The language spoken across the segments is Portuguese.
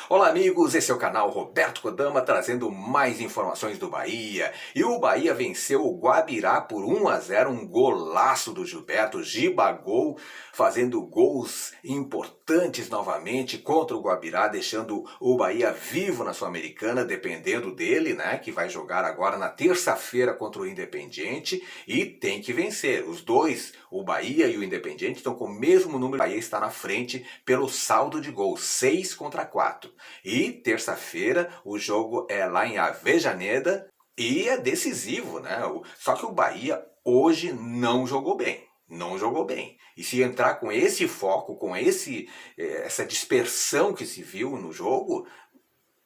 Olá amigos, esse é o canal Roberto Kodama trazendo mais informações do Bahia. E o Bahia venceu o Guabirá por 1-0, um golaço do Gilberto, Gibagol, fazendo gols importantes novamente contra o Guabirá, deixando o Bahia vivo na Sul-Americana, dependendo dele, né, que vai jogar agora na terça-feira contra o Independiente e tem que vencer. Os dois, o Bahia e o Independiente, estão com o mesmo número. O Bahia está na frente pelo saldo de gols, 6-4. E terça-feira o jogo é lá em Avejaneda e é decisivo, né? Só que o Bahia hoje não jogou bem. Não jogou bem. E se entrar com esse foco, com essa dispersão que se viu no jogo,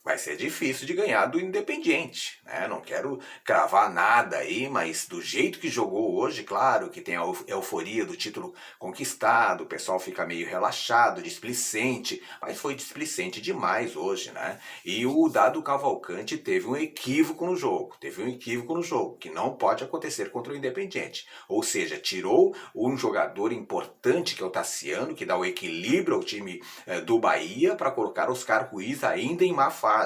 vai ser difícil de ganhar do Independiente, né? Não quero cravar nada aí, mas do jeito que jogou hoje, claro que tem a euforia do título conquistado, o pessoal fica meio relaxado, displicente, mas foi displicente demais hoje, né? E o Dado Cavalcante teve um equívoco no jogo, que não pode acontecer contra o Independiente. Ou seja, tirou um jogador importante que é o Tassiano, que dá o equilíbrio ao time do Bahia, para colocar Oscar Ruiz ainda em má fase.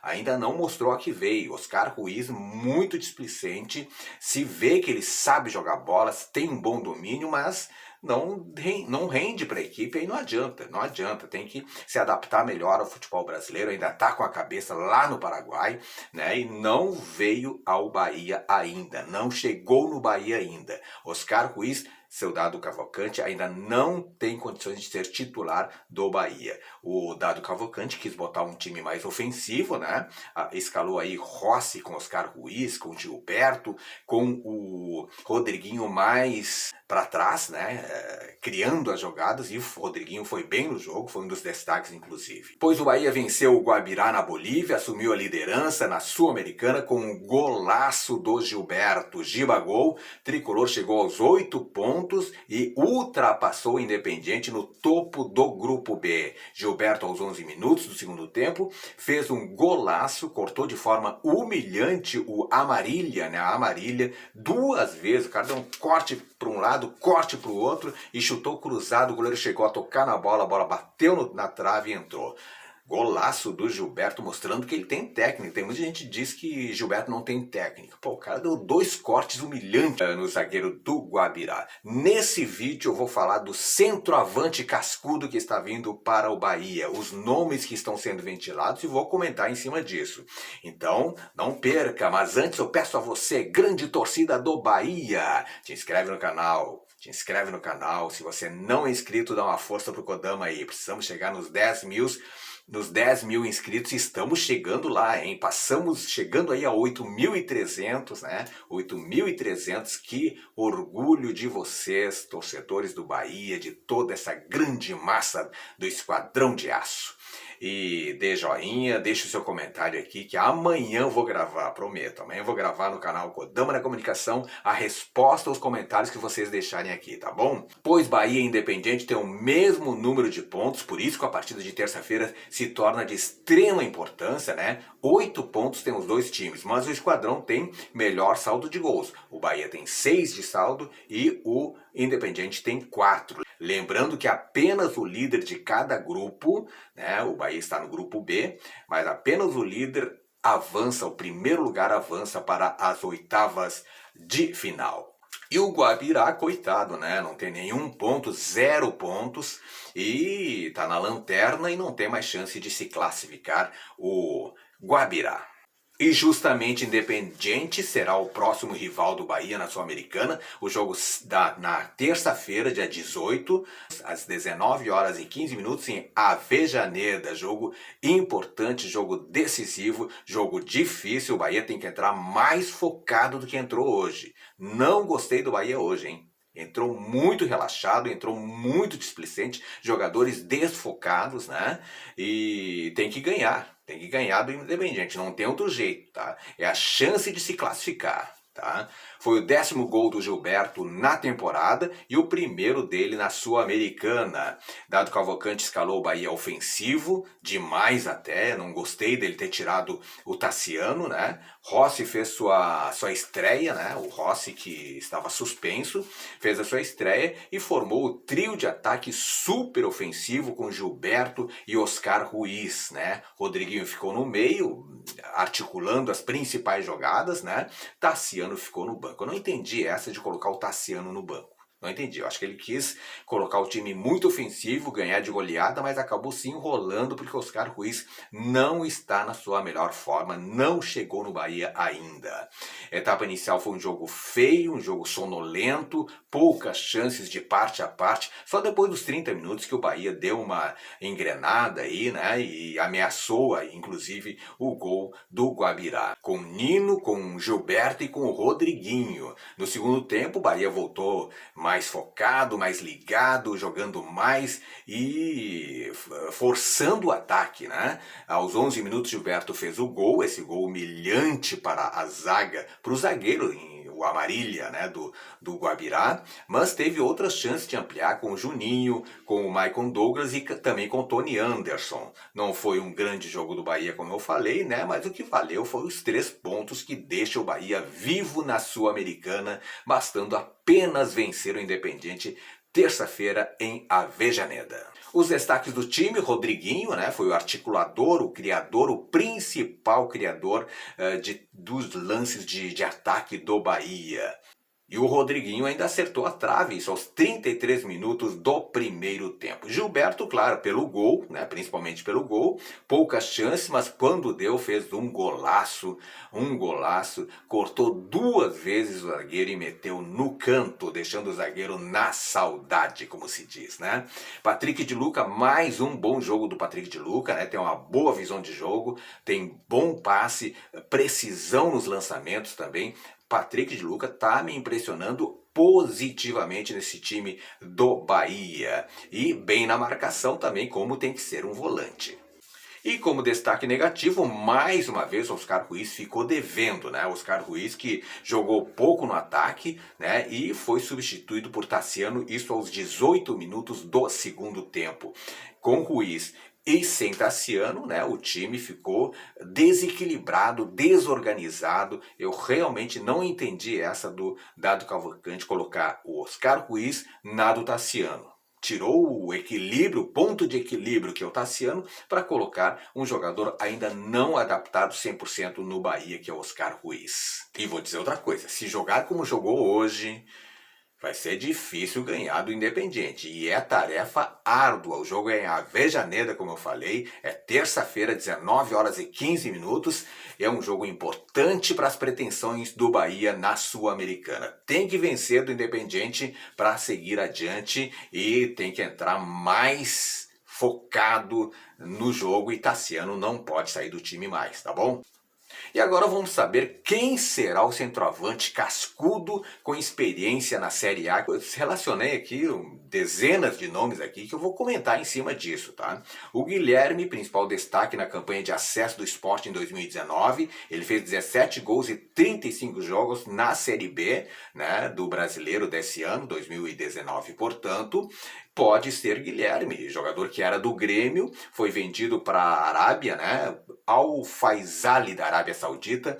Ainda não mostrou a que veio. Oscar Ruiz muito displicente, se vê que ele sabe jogar bola, tem um bom domínio, mas não rende para a equipe, aí não adianta, tem que se adaptar melhor ao futebol brasileiro, ainda está com a cabeça lá no Paraguai, né, e não veio ao Bahia ainda, não chegou no Bahia ainda. Oscar Ruiz, seu Dado Cavalcante, ainda não tem condições de ser titular do Bahia. O Dado Cavalcante quis botar um time mais ofensivo, né? Escalou aí Rossi com Oscar Ruiz, com Gilberto, com o Rodriguinho mais para trás, né? Criando as jogadas, e o Rodriguinho foi bem no jogo, foi um dos destaques inclusive. Pois o Bahia venceu o Guabirá na Bolívia, assumiu a liderança na Sul-Americana com um golaço do Gilberto, Gibagol. Tricolor chegou aos 8 pontos e ultrapassou o Independiente no topo do grupo B. Gilberto, aos 11 minutos do segundo tempo, fez um golaço, cortou de forma humilhante o Amarília, né? A Amarília, duas vezes. O cara deu um corte para um lado, corte para o outro e chutou cruzado. O goleiro chegou a tocar na bola, a bola bateu na trave e entrou. Golaço do Gilberto, mostrando que ele tem técnica. Tem muita gente que diz que Gilberto não tem técnica. Pô, o cara deu 2 cortes humilhantes no zagueiro do Guabirá. Nesse vídeo eu vou falar do centroavante cascudo que está vindo para o Bahia, os nomes que estão sendo ventilados, e vou comentar em cima disso. Então, não perca, mas antes eu peço a você, grande torcida do Bahia, te inscreve no canal. Se você não é inscrito, dá uma força pro Kodama aí. Precisamos chegar nos 10 mil inscritos, estamos chegando lá, hein? Chegando aí a 8.300, né? 8.300, que orgulho de vocês, torcedores do Bahia, de toda essa grande massa do Esquadrão de Aço. E dê joinha, deixe o seu comentário aqui, que amanhã eu vou gravar, prometo. Amanhã eu vou gravar no canal Kodama na Comunicação a resposta aos comentários que vocês deixarem aqui, tá bom? Pois Bahia e Independiente têm o mesmo número de pontos, por isso que a partida de terça-feira se torna de extrema importância, né? 8 pontos tem os dois times, mas o Esquadrão tem melhor saldo de gols. O Bahia tem 6 de saldo e o Independiente tem 4. Lembrando que apenas o líder de cada grupo, né, o Bahia está no grupo B, mas apenas o líder avança, o primeiro lugar avança para as oitavas de final. E o Guabirá, coitado, né, não tem nenhum ponto, 0 pontos, e está na lanterna e não tem mais chance de se classificar o Guabirá. E justamente Independiente será o próximo rival do Bahia na Sul-Americana. O jogo na terça-feira, dia 18, às 19h15, em Avejaneda. Jogo importante, jogo decisivo, jogo difícil. O Bahia tem que entrar mais focado do que entrou hoje. Não gostei do Bahia hoje, hein? Entrou muito relaxado, entrou muito displicente, jogadores desfocados, né? E tem que ganhar do Independiente, não tem outro jeito, tá? É a chance de se classificar, tá? Foi o 10º gol do Gilberto na temporada e o primeiro dele na Sul-Americana. Dado Cavalcante escalou o Bahia ofensivo, demais até, não gostei dele ter tirado o Tassiano, né? Rossi fez sua estreia, né? O Rossi, que estava suspenso, fez a sua estreia e formou o trio de ataque super ofensivo com Gilberto e Oscar Ruiz, né? Rodriguinho ficou no meio, articulando as principais jogadas, né? Tassiano ficou no banco. Eu não entendi essa de colocar o Tassiano no banco. Não entendi, eu acho que ele quis colocar o time muito ofensivo, ganhar de goleada, mas acabou se enrolando porque Oscar Ruiz não está na sua melhor forma, não chegou no Bahia ainda. A etapa inicial foi um jogo feio, um jogo sonolento, poucas chances de parte a parte, só depois dos 30 minutos que o Bahia deu uma engrenada aí, né, e ameaçou aí, inclusive, o gol do Guabirá. Com Nino, com Gilberto e com o Rodriguinho. No segundo tempo, o Bahia voltou mais focado, mais ligado, jogando mais e forçando o ataque, né? Aos 11 minutos, Gilberto fez o gol, esse gol humilhante para a zaga, para o zagueiro, o Amarília, né, do Guabirá, mas teve outras chances de ampliar com o Juninho, com o Maicon Douglas e também com o Tony Anderson. Não foi um grande jogo do Bahia, como eu falei, né, mas o que valeu foi os 3 pontos que deixam o Bahia vivo na Sul-Americana, bastando apenas vencer o Independiente terça-feira em Avejaneda. Os destaques do time: Rodriguinho, né, foi o articulador, o criador, o principal criador dos lances de ataque do Bahia. E o Rodriguinho ainda acertou a trave, isso aos 33 minutos do primeiro tempo. Gilberto, claro, pelo gol, né, principalmente pelo gol, poucas chances, mas quando deu fez um golaço, cortou 2 vezes o zagueiro e meteu no canto, deixando o zagueiro na saudade, como se diz, né? Patrick de Luca, mais um bom jogo do Patrick de Luca, né? Tem uma boa visão de jogo, tem bom passe, precisão nos lançamentos também. Patrick de Luca está me impressionando positivamente nesse time do Bahia. E bem na marcação também, como tem que ser um volante. E como destaque negativo, mais uma vez, Oscar Ruiz ficou devendo, né? Oscar Ruiz, que jogou pouco no ataque, né? E foi substituído por Tassiano, isso aos 18 minutos do segundo tempo. Com Ruiz e sem Tassiano, né, o time ficou desequilibrado, desorganizado. Eu realmente não entendi essa do Dado Cavalcante colocar o Oscar Ruiz na do Tassiano. Tirou o equilíbrio, o ponto de equilíbrio que é o Tassiano, para colocar um jogador ainda não adaptado 100% no Bahia, que é o Oscar Ruiz. E vou dizer outra coisa, se jogar como jogou hoje, vai ser difícil ganhar do Independiente, e é tarefa árdua. O jogo é em Avejaneda, como eu falei, é terça-feira, 19 horas e 15 minutos, é um jogo importante para as pretensões do Bahia na Sul-Americana. Tem que vencer do Independiente para seguir adiante e tem que entrar mais focado no jogo, e Tassiano não pode sair do time mais, tá bom? E agora vamos saber quem será o centroavante cascudo com experiência na Série A. Eu relacionei aqui dezenas de nomes aqui que eu vou comentar em cima disso, tá? O Guilherme, principal destaque na campanha de acesso do Sport em 2019, ele fez 17 gols e 35 jogos na Série B, né, do Brasileiro desse ano, 2019, portanto. Pode ser Guilherme, jogador que era do Grêmio, foi vendido para a Arábia, né, Al Faisal da Arábia Saudita,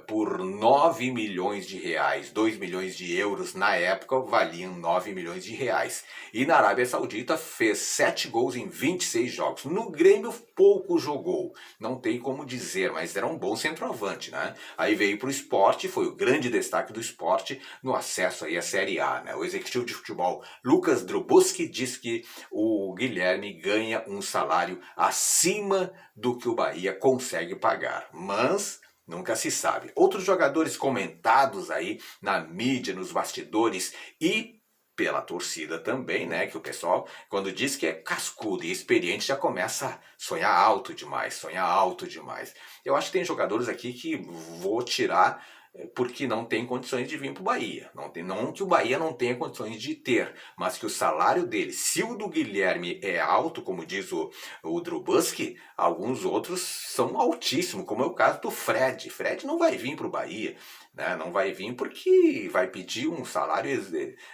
por 9 milhões de reais. 2 milhões de euros na época valiam 9 milhões de reais. E na Arábia Saudita fez 7 gols em 26 jogos. No Grêmio pouco jogou, não tem como dizer, mas era um bom centroavante, né? Aí veio para o Sport, foi o grande destaque do Sport no acesso aí à Série A, né? O executivo de futebol Lucas Drobuski diz que o Guilherme ganha um salário acima do que o Bahia consegue pagar, mas nunca se sabe. Outros jogadores comentados aí na mídia, nos bastidores e pela torcida também, né, que o pessoal, quando diz que é cascudo e experiente, já começa a sonhar alto demais. Eu acho que tem jogadores aqui que vou tirar porque não tem condições de vir para o Bahia. Não que o Bahia não tenha condições de ter, mas que o salário dele, se o do Guilherme é alto, como diz o Drobuski, alguns outros são altíssimos, como é o caso do Fred. Fred não vai vir para o Bahia. né? Não vai vir porque vai pedir um salário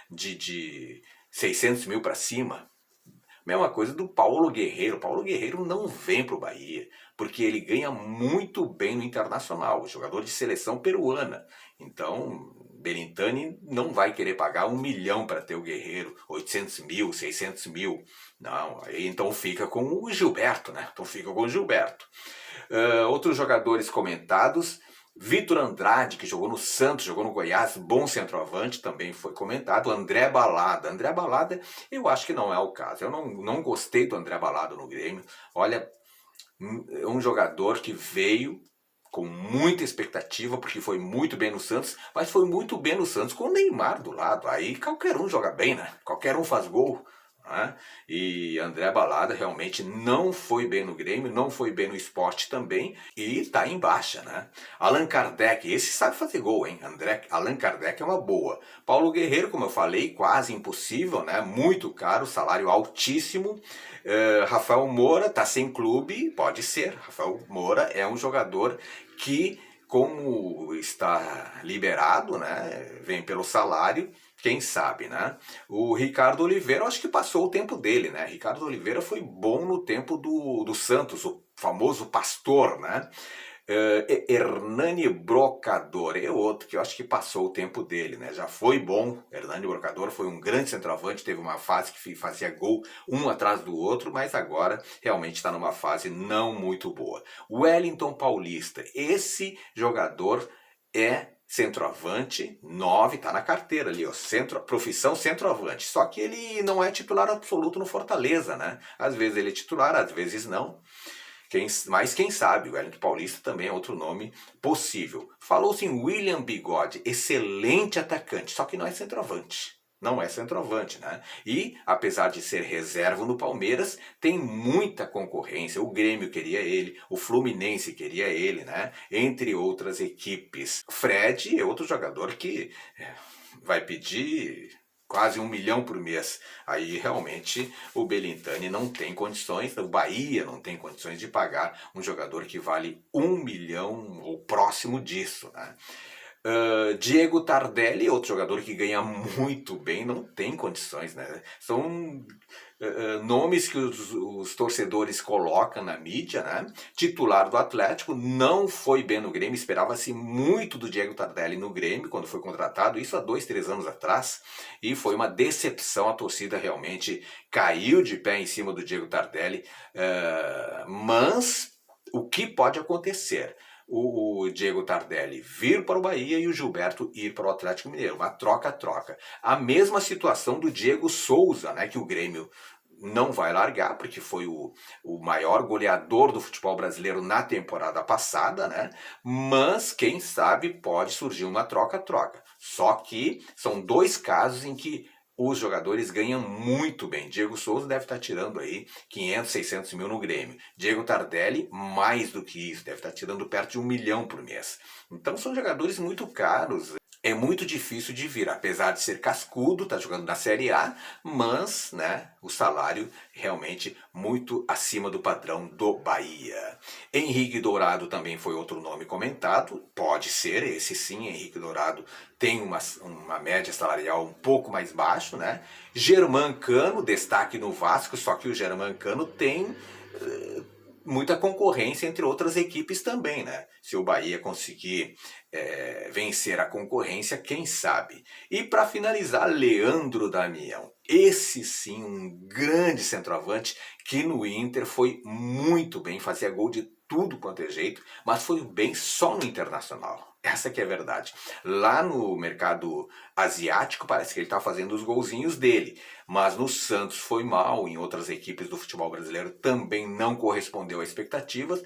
de 600 mil para cima. Mesma coisa do Paulo Guerreiro. Paulo Guerreiro não vem para o Bahia, porque ele ganha muito bem no Internacional, jogador de seleção peruana. Então, Belintani não vai querer pagar 1 milhão para ter o Guerreiro, 800 mil, 600 mil. Não, aí então fica com o Gilberto, né? Então fica com o Gilberto. Outros jogadores comentados: Vitor Andrade, que jogou no Santos, jogou no Goiás, bom centroavante, também foi comentado. André Balada. André Balada, eu acho que não é o caso. Eu não gostei do André Balada no Grêmio. Olha, é um jogador que veio com muita expectativa, porque foi muito bem no Santos, mas foi muito bem no Santos com o Neymar do lado. Aí qualquer um joga bem, né? Qualquer um faz gol. Né? E André Balada realmente não foi bem no Grêmio, não foi bem no Sport também, e tá em baixa, né? Allan Kardec, esse sabe fazer gol, hein? Allan Kardec é uma boa. Paulo Guerreiro, como eu falei, quase impossível, né? Muito caro, salário altíssimo. Rafael Moura tá sem clube, pode ser. Rafael Moura é um jogador que, como está liberado, né? Vem pelo salário. Quem sabe, né? O Ricardo Oliveira, eu acho que passou o tempo dele, né? Ricardo Oliveira foi bom no tempo do Santos, o famoso pastor, né? Hernani Brocador é outro que eu acho que passou o tempo dele, né? Já foi bom. Hernani Brocador foi um grande centroavante, teve uma fase que fazia gol um atrás do outro, mas agora realmente está numa fase não muito boa. Wellington Paulista, esse jogador é centroavante, 9, tá na carteira ali, ó, profissão centroavante. Só que ele não é titular absoluto no Fortaleza, né? Às vezes ele é titular, às vezes não. Mas quem sabe, o Wellington Paulista também é outro nome possível. Falou-se em William Bigode, excelente atacante, só que não é centroavante. Não é centroavante, né? E, apesar de ser reserva no Palmeiras, tem muita concorrência. O Grêmio queria ele, o Fluminense queria ele, né? Entre outras equipes. Fred é outro jogador que vai pedir quase 1 milhão por mês. Aí realmente o Belintani não tem condições, o Bahia não tem condições de pagar um jogador que vale 1 milhão ou próximo disso, né? Diego Tardelli, outro jogador que ganha muito bem, não tem condições, né? São nomes que os torcedores colocam na mídia, né? Titular do Atlético, não foi bem no Grêmio, esperava-se muito do Diego Tardelli no Grêmio quando foi contratado, isso há 2, 3 anos atrás, e foi uma decepção. A torcida realmente caiu de pé em cima do Diego Tardelli, mas o que pode acontecer? O Diego Tardelli vir para o Bahia e o Gilberto ir para o Atlético Mineiro, uma troca-troca. A mesma situação do Diego Souza, né, que o Grêmio não vai largar, porque foi o maior goleador do futebol brasileiro na temporada passada, né? Mas, quem sabe, pode surgir uma troca-troca. Só que são 2 casos em que os jogadores ganham muito bem. Diego Souza deve estar tirando aí 500, 600 mil no Grêmio. Diego Tardelli, mais do que isso, deve estar tirando perto de 1 milhão por mês. Então são jogadores muito caros. É muito difícil de vir, apesar de ser cascudo, tá jogando na Série A, mas, né, o salário realmente muito acima do padrão do Bahia. Henrique Dourado também foi outro nome comentado, pode ser, esse sim, Henrique Dourado tem uma média salarial um pouco mais baixo, né? Germancano, destaque no Vasco, só que o Germancano tem muita concorrência entre outras equipes também, né? Se o Bahia conseguir vencer a concorrência, quem sabe? E para finalizar, Leandro Damião. Esse sim, um grande centroavante que no Inter foi muito bem, fazia gol de tudo quanto é jeito, mas foi bem só no Internacional. Essa que é a verdade. Lá no mercado asiático parece que ele está fazendo os golzinhos dele, mas no Santos foi mal, em outras equipes do futebol brasileiro também não correspondeu às expectativas,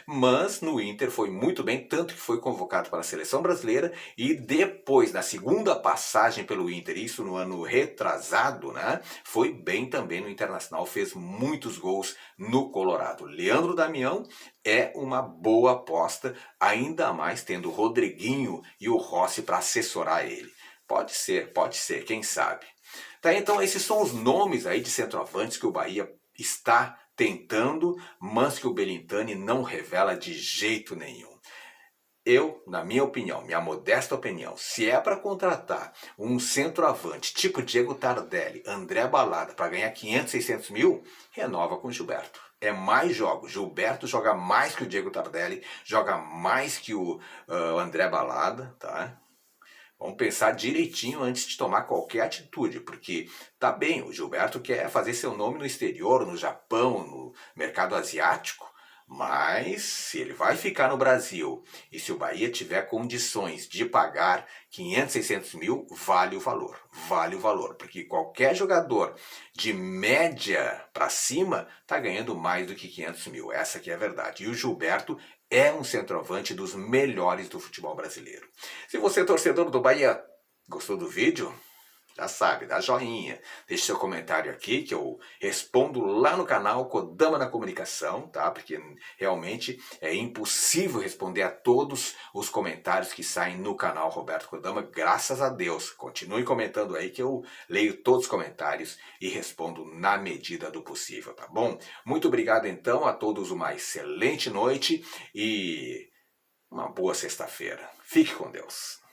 mas no Inter foi muito bem, tanto que foi convocado para a seleção brasileira e depois, na segunda passagem pelo Inter, isso no ano retrasado, né, foi bem também no Internacional, fez muitos gols no Colorado. Leandro Damião é uma boa aposta, ainda mais tendo o Rodriguinho e o Rossi para assessorar ele. Pode ser, quem sabe. Tá, então esses são os nomes aí de centroavantes que o Bahia está tentando, mas que o Belintani não revela de jeito nenhum. Eu, na minha opinião, minha modesta opinião, se é para contratar um centroavante tipo Diego Tardelli, André Balada, para ganhar 500, 600 mil, renova com o Gilberto. É mais jogos. Gilberto joga mais que o Diego Tardelli, joga mais que o André Balada, tá? Vamos pensar direitinho antes de tomar qualquer atitude, porque tá bem, o Gilberto quer fazer seu nome no exterior, no Japão, no mercado asiático, mas se ele vai ficar no Brasil e se o Bahia tiver condições de pagar 500, 600 mil, vale o valor, porque qualquer jogador de média para cima tá ganhando mais do que 500 mil, essa que é a verdade. E o Gilberto é um centroavante dos melhores do futebol brasileiro. Se você é torcedor do Bahia, gostou do vídeo? Já sabe, dá joinha, deixe seu comentário aqui que eu respondo lá no canal Kodama na Comunicação, tá? Porque realmente é impossível responder a todos os comentários que saem no canal Roberto Kodama, graças a Deus. Continue comentando aí que eu leio todos os comentários e respondo na medida do possível, tá bom? Muito obrigado então a todos, uma excelente noite e uma boa sexta-feira. Fique com Deus.